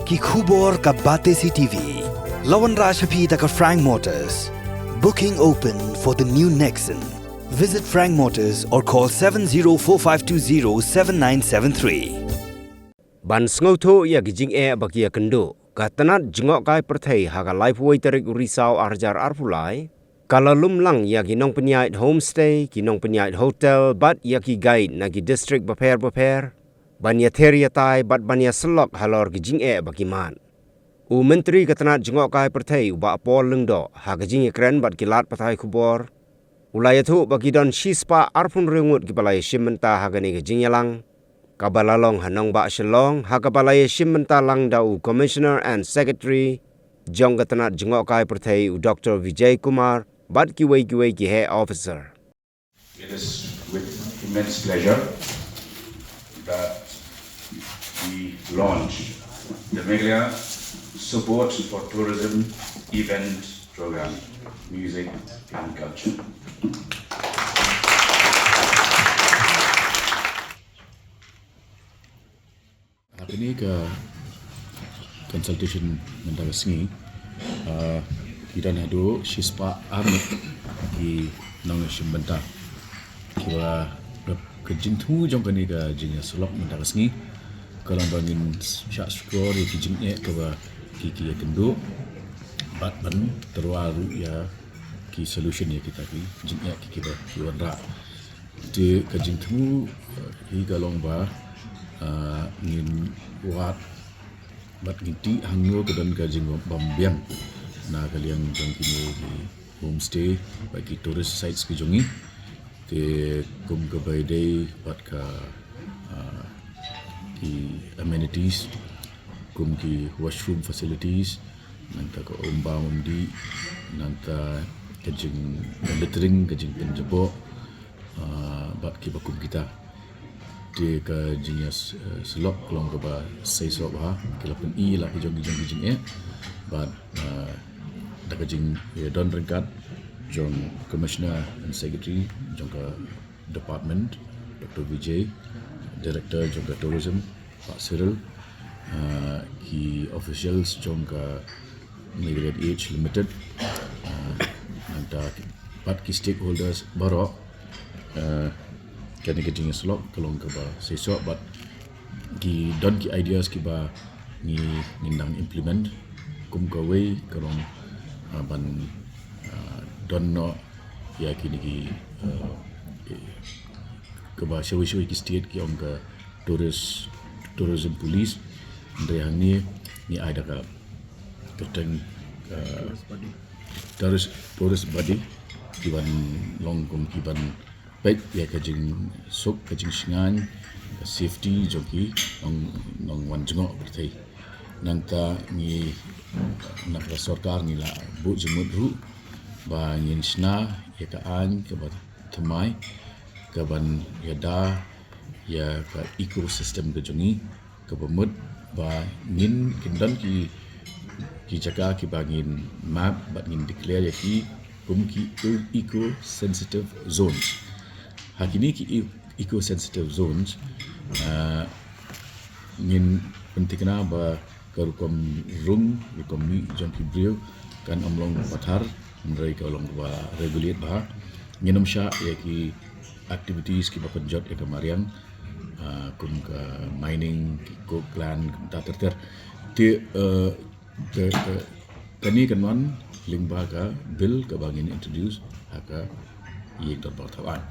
ki khubor ka bate si TV. Lawan Rashapi taka Frank Motors. Booking open for the new Nexon. Visit Frank Motors or call 7045207973. Ban sngoto ya Jingeh bakia kendo. Katanat jengok kai perthai haga life way tarik risau arjar arpulai. Kalau lumlang ya ginong penyait homestay, ginong penyait hotel, bat ya ki guide nagi district beper. Ban ya teria tai bat ban ya Ïasyllok halor Jingeh bakiman. Menteri katanat jengok kai perthai uba pol lengdo haga Jingeh keren bat kilat patai kubor. Ulaya tu bagi don shispa arpun rengut ki balai shimenta haga ni Jingeh lang. Kabalalong hanong ba Ïasyllok haga balai shimenta lang dau Commissioner and Secretary jong katanat jengok kai perthai u Dr. Vijay Kumar bat ki head officer. It is with immense pleasure that we launch the Meghalaya Support for Tourism Event Program, Music and Culture. Hari ini ke consultation mentara sengi kita nado shispa amat di nang shimbenta kira kejintu jong kani ke Ïasyllok mentara sengi kalau bangin syak skor di Jingeh ke ki kendo bat ban terwaru ya ki solution ya kita ki Jingeh ki kita yuanra di kejintu hi galong ba ngin wat bat nginti hangno ke dan gajing bambiang na kalian jong kini di homestay bagi tourist sites ke jongi te kum ke baidai bat ka ki amenities kum ki washroom facilities nanta ke ombang umdi nanta kajing littering kajing penjebo bat ki bakum kita di ke Ïasyllok kelong ke ba sei so ba kelapen I lah jong Jingeh but da kajing don ringkat jong Commissioner and Secretary jong ke Department Dr. Vijay Director jong ke Tourism Pak Cyril ki officials jong ke Meghalaya Age Limited nanta pat ki stakeholders barok kani ke Ïasyllok kelong ke ba sesok bat ki don ki ideas ki ba ni nindang implement kum ka way kelong ban don no ya kini ki ke ba shawi ki state ki ong ka tourism police ndre hang ni ada ka keteng tourist body ki ban long kum ki ban baik ya kajing sok kajing singan safety joki nong wan jengok bertai nanta ni nak sarkar ni la bu jemut ru ba ngin sna ya ka an ke ba thamai ke ban ya da ya ka ecosystem ke jongi ke bamut ba ngin kindan ki jaga ki bangin map ba ngin declare ya ki eco sensitive zones. Hakini ki eco-sensitive zones ngin pentingna ba karukom rung rukom ni jongki brio kan omlong pathar mrai ka olong ba regulate ba nginom sha ya ki activities ki ba penjot ya kamariang kum ka mining ki coke plant ta ter ti kani kanwan lingba ka bill ka bangin introduce haka yek dot ba thawan